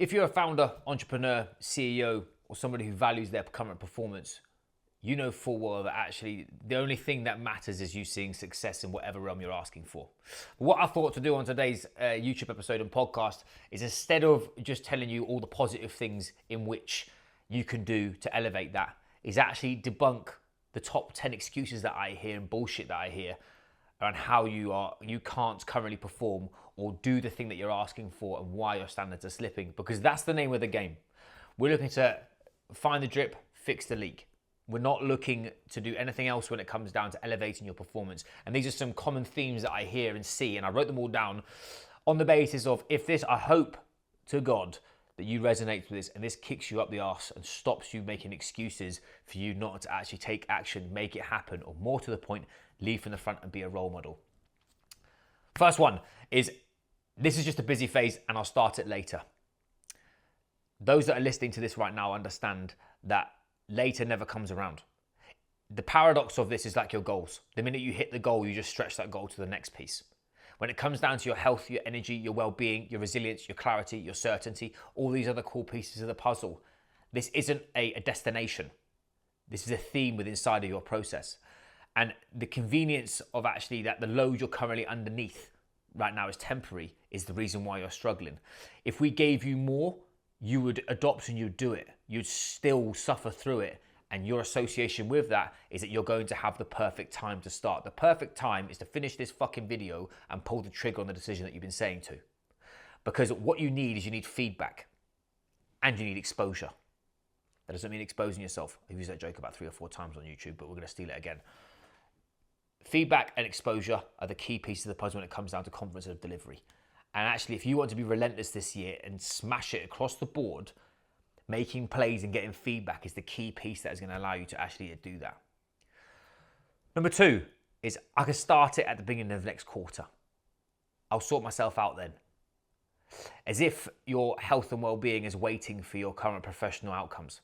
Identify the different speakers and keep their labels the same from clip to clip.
Speaker 1: If you're a founder, entrepreneur, CEO, or somebody who values their current performance, you know full well that actually the only thing that matters is you seeing success in whatever realm you're asking for. What I thought to do on today's YouTube episode and podcast is, instead of just telling you all the positive things in which you can do to elevate that, is actually debunk the top 10 excuses that I hear and bullshit that I hear around how you can't currently perform or do the thing that you're asking for and why your standards are slipping, because that's the name of the game. We're looking to find the drip, fix the leak. We're not looking to do anything else when it comes down to elevating your performance. And these are some common themes that I hear and see, and I wrote them all down on the basis of, if this, I hope to God that you resonate with this and this kicks you up the arse and stops you making excuses for you not to actually take action, make it happen, or more to the point, lead from the front and be a role model. First one is, this is just a busy phase and I'll start it later. Those that are listening to this right now understand that later never comes around. The paradox of this is like your goals. The minute you hit the goal, you just stretch that goal to the next piece. When it comes down to your health, your energy, your well-being, your resilience, your clarity, your certainty, all these other cool pieces of the puzzle, this isn't a destination. This is a theme within inside of your process. And the convenience of actually that the load you're currently underneath right now is temporary is the reason why you're struggling. If we gave you more, you would adopt and you'd do it. You'd still suffer through it. And your association with that is that you're going to have the perfect time to start. The perfect time is to finish this fucking video and pull the trigger on the decision that you've been saying to. Because what you need is, you need feedback and you need exposure. That doesn't mean exposing yourself. I've used that joke about 3 or 4 times on YouTube, but we're going to steal it again. Feedback and exposure are the key pieces of the puzzle when it comes down to confidence of delivery. And actually, if you want to be relentless this year and smash it across the board, making plays and getting feedback is the key piece that is going to allow you to actually do that. Number 2 is, I can start it at the beginning of next quarter. I'll sort myself out then. As if your health and well-being is waiting for your current professional outcomes.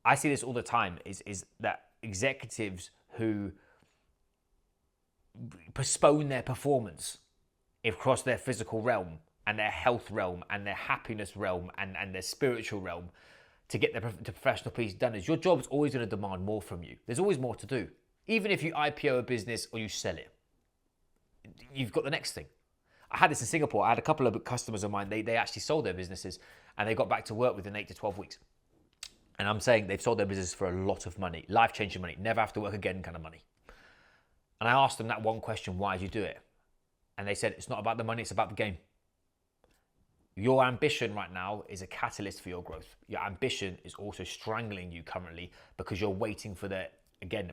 Speaker 1: I see this all the time, is that executives who postpone their performance across their physical realm and their health realm and their happiness realm and their spiritual realm to get the professional piece done, is your job's always going to demand more from you. There's always more to do. Even if you IPO a business or you sell it, you've got the next thing. I had this in Singapore. I had a couple of customers of mine, they actually sold their businesses and they got back to work within 8 to 12 weeks. And I'm saying they've sold their business for a lot of money, life-changing money, never have to work again kind of money. And I asked them that one question, why did you do it? And they said, it's not about the money, it's about the game. Your ambition right now is a catalyst for your growth. Your ambition is also strangling you currently because you're waiting for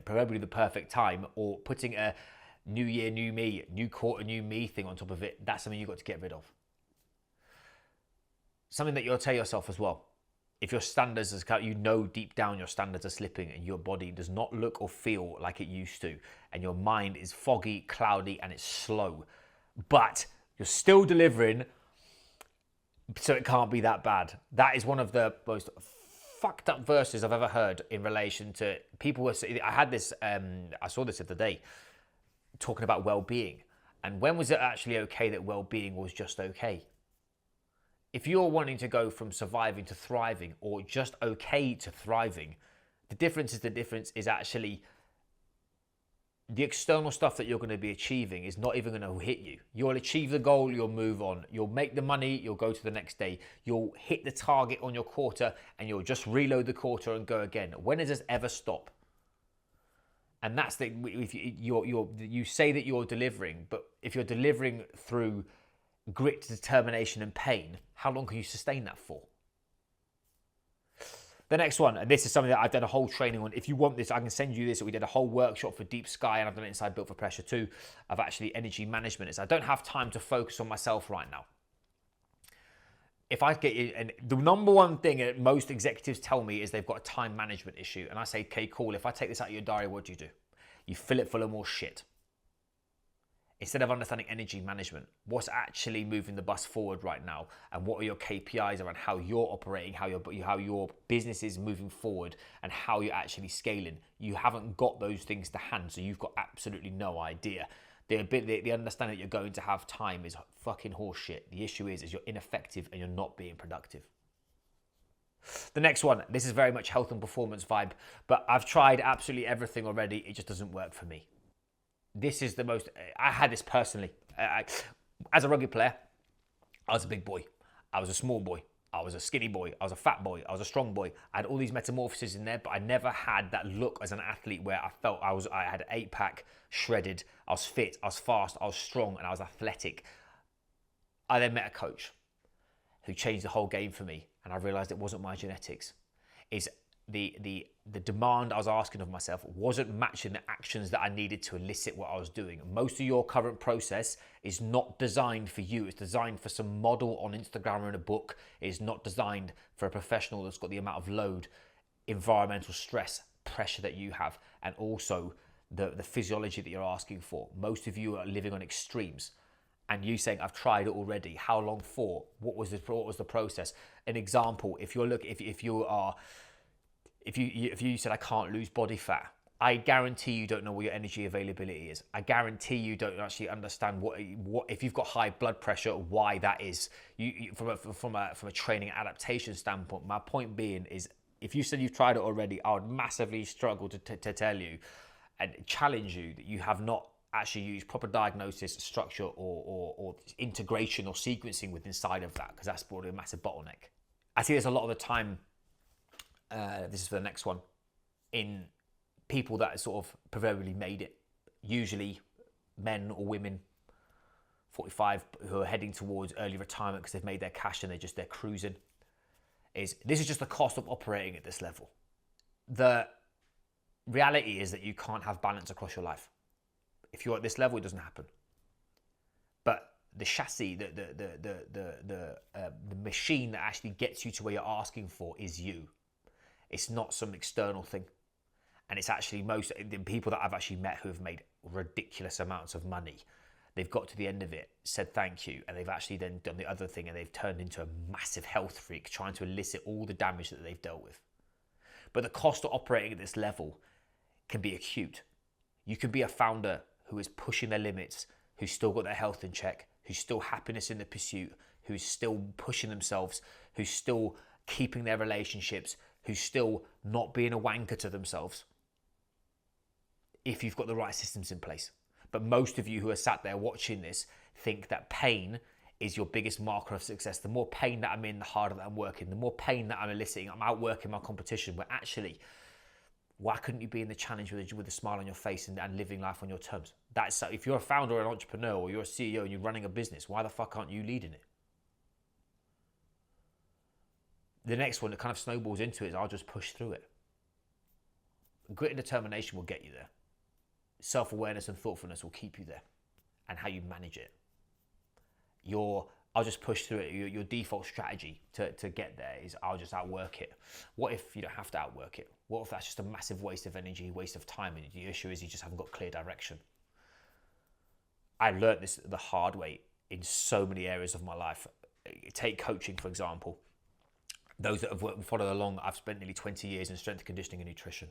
Speaker 1: probably the perfect time, or putting a new year, new me, new quarter, new me thing on top of it. That's something you've got to get rid of. Something that you'll tell yourself as well. If your standards, you know deep down your standards are slipping and your body does not look or feel like it used to, and your mind is foggy, cloudy, and it's slow, but you're still delivering, so it can't be that bad. That is one of the most fucked up verses I've ever heard in relation to people. I saw this the other day, talking about well-being. And when was it actually okay that well-being was just okay? If you're wanting to go from surviving to thriving, or just okay to thriving, the difference is actually the external stuff that you're going to be achieving is not even going to hit you. You'll achieve the goal, you'll move on. You'll make the money, you'll go to the next day. You'll hit the target on your quarter and you'll just reload the quarter and go again. When does this ever stop? And that's if you say that you're delivering, but if you're delivering through grit, determination, and pain, how long can you sustain that for? The next one, and this is something that I've done a whole training on. If you want this, I can send you this. We did a whole workshop for Deep Sky, and I've done it inside Built for Pressure too, of actually energy management. Is I don't have time to focus on myself right now. If I get you, and the number one thing that most executives tell me is they've got a time management issue. And I say, okay, cool. If I take this out of your diary, what do? You fill it full of more shit. Instead of understanding energy management, what's actually moving the bus forward right now, and what are your KPIs around how you're operating, how your business is moving forward, and how you're actually scaling. You haven't got those things to hand, so you've got absolutely no idea. The understanding that you're going to have time is fucking horseshit. The issue is you're ineffective and you're not being productive. The next one, this is very much health and performance vibe, but I've tried absolutely everything already. It just doesn't work for me. This is the most, I had this personally. As a rugby player, I was a big boy. I was a small boy. I was a skinny boy. I was a fat boy. I was a strong boy. I had all these metamorphoses in there, but I never had that look as an athlete where I felt I had an 8-pack shredded. I was fit. I was fast. I was strong, and I was athletic. I then met a coach who changed the whole game for me, and I realized it wasn't my genetics. Is the demand I was asking of myself wasn't matching the actions that I needed to elicit what I was doing. Most of your current process is not designed for you. It's designed for some model on Instagram or in a book. It is not designed for a professional that's got the amount of load, environmental stress, pressure that you have, and also the physiology that you're asking for. Most of you are living on extremes. And you saying, I've tried it already. How long for? What was the process? An example, if you said I can't lose body fat, I guarantee you don't know what your energy availability is. I guarantee you don't actually understand what if you've got high blood pressure, why that is. From a training adaptation standpoint. My point being is, if you said you've tried it already, I would massively struggle to tell you and challenge you that you have not actually use proper diagnosis, structure, or integration or sequencing with inside of that, because that's probably a massive bottleneck. I see this a lot of the time, this is for the next one, in people that sort of proverbially made it, usually men or women, 45, who are heading towards early retirement because they've made their cash and they're cruising. This is just the cost of operating at this level. The reality is that you can't have balance across your life. If you're at this level, it doesn't happen. But the chassis, the machine that actually gets you to where you're asking for is you. It's not some external thing. And it's actually most the people that I've actually met who have made ridiculous amounts of money. They've got to the end of it, said thank you, and they've actually then done the other thing, and they've turned into a massive health freak trying to elicit all the damage that they've dealt with. But the cost of operating at this level can be acute. You can be a founder who is pushing their limits, who's still got their health in check, who's still happiness in the pursuit, who's still pushing themselves, who's still keeping their relationships, who's still not being a wanker to themselves, if you've got the right systems in place. But most of you who are sat there watching this think that pain is your biggest marker of success. The more pain that I'm in, the harder that I'm working. The more pain that I'm eliciting, I'm outworking my competition. Where actually, why couldn't you be in the challenge with a smile on your face and living life on your terms? That's if you're a founder or an entrepreneur or you're a CEO and you're running a business, why the fuck aren't you leading it? The next one that kind of snowballs into it is I'll just push through it. Grit and determination will get you there. Self-awareness and thoughtfulness will keep you there. And how you manage it. I'll just push through it. Your default strategy to get there is I'll just outwork it. What if you don't have to outwork it? What if that's just a massive waste of energy, waste of time, and the issue is you just haven't got clear direction? I learned this the hard way in so many areas of my life. Take coaching, for example. Those that have followed along, I've spent nearly 20 years in strength and conditioning and nutrition.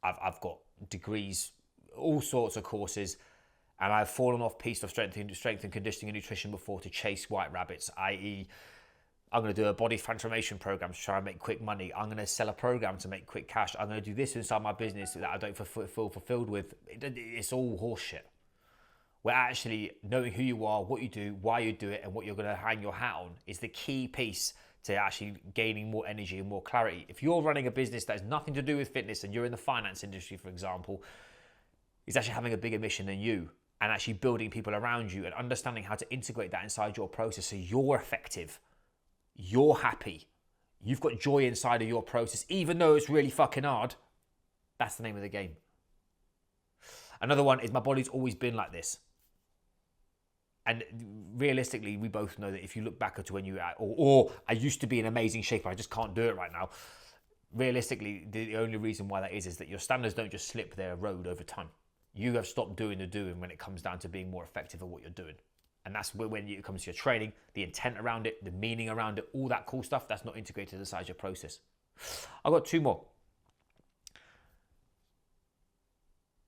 Speaker 1: I've got degrees, all sorts of courses, and I've fallen off piece of strength and conditioning and nutrition before to chase white rabbits, i.e. I'm going to do a body transformation program to try and make quick money. I'm going to sell a program to make quick cash. I'm going to do this inside my business that I don't feel fulfilled with. It's all horseshit. Where actually knowing who you are, what you do, why you do it, and what you're going to hang your hat on is the key piece to actually gaining more energy and more clarity. If you're running a business that has nothing to do with fitness and you're in the finance industry, for example, it's actually having a bigger mission than you and actually building people around you and understanding how to integrate that inside your process so you're effective, you're happy, you've got joy inside of your process, even though it's really fucking hard. That's the name of the game. Another one is my body's always been like this. And realistically, we both know that if you look back to when you were at, or I used to be in amazing shape, I just can't do it right now. Realistically, the only reason why that is that your standards don't just slip, they erode over time. You have stopped doing the doing when it comes down to being more effective at what you're doing. And that's when it comes to your training, the intent around it, the meaning around it, all that cool stuff, that's not integrated inside your process. I've got two more.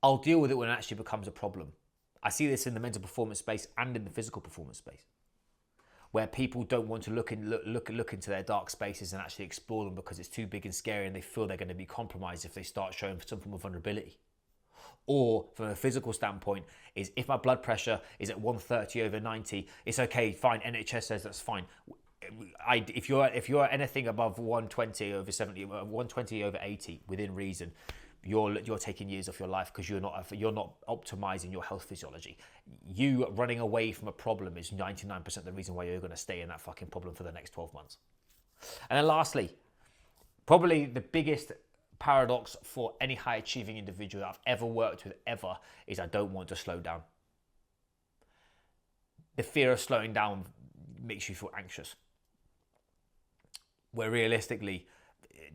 Speaker 1: I'll deal with it when it actually becomes a problem. I see this in the mental performance space and in the physical performance space, where people don't want to look into their dark spaces and actually explore them because it's too big and scary, and they feel they're going to be compromised if they start showing some form of vulnerability. Or from a physical standpoint, is if my blood pressure is at 130/90, it's okay, fine. NHS says that's fine. If you're anything above 120/70, 120/80 within reason, you're taking years off your life because you're not optimizing your health physiology. You running away from a problem is 99% the reason why you're going to stay in that fucking problem for the next 12 months. And then lastly, probably the biggest paradox for any high achieving individual that I've ever worked with ever is I don't want to slow down. The fear of slowing down makes you feel anxious. Where realistically,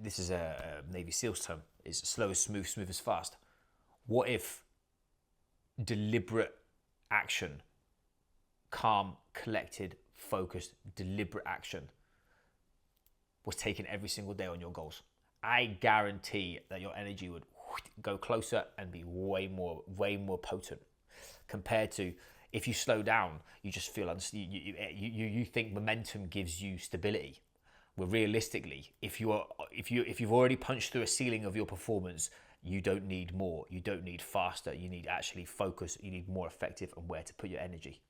Speaker 1: this is a Navy SEALs term, is slow is smooth, smooth is fast. What if deliberate action, calm, collected, focused, deliberate action was taken every single day on your goals? I guarantee that your energy would go closer and be way more potent, compared to if you slow down, you just feel you think momentum gives you stability. Well, realistically, if you've already punched through a ceiling of your performance, you don't need more. You don't need faster. You need actually focus. You need more effective and where to put your energy.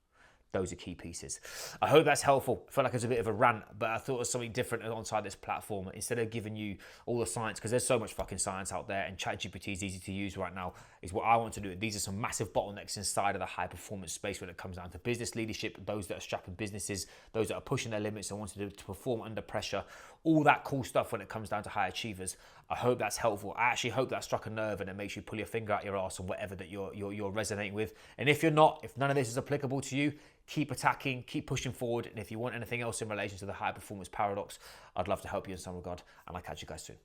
Speaker 1: Those are key pieces. I hope that's helpful. I feel like it was a bit of a rant, but I thought it was something different alongside this platform. Instead of giving you all the science, because there's so much fucking science out there, and ChatGPT is easy to use right now, is what I want to do. These are some massive bottlenecks inside of the high performance space when it comes down to business leadership, those that are strapping businesses, those that are pushing their limits and wanting to perform under pressure, all that cool stuff when it comes down to high achievers. I hope that's helpful. I actually hope that struck a nerve and it makes you pull your finger out your arse on whatever that you're resonating with. And if you're not, if none of this is applicable to you, keep attacking, keep pushing forward. And if you want anything else in relation to the high performance paradox, I'd love to help you in some regard. And I'll catch you guys soon.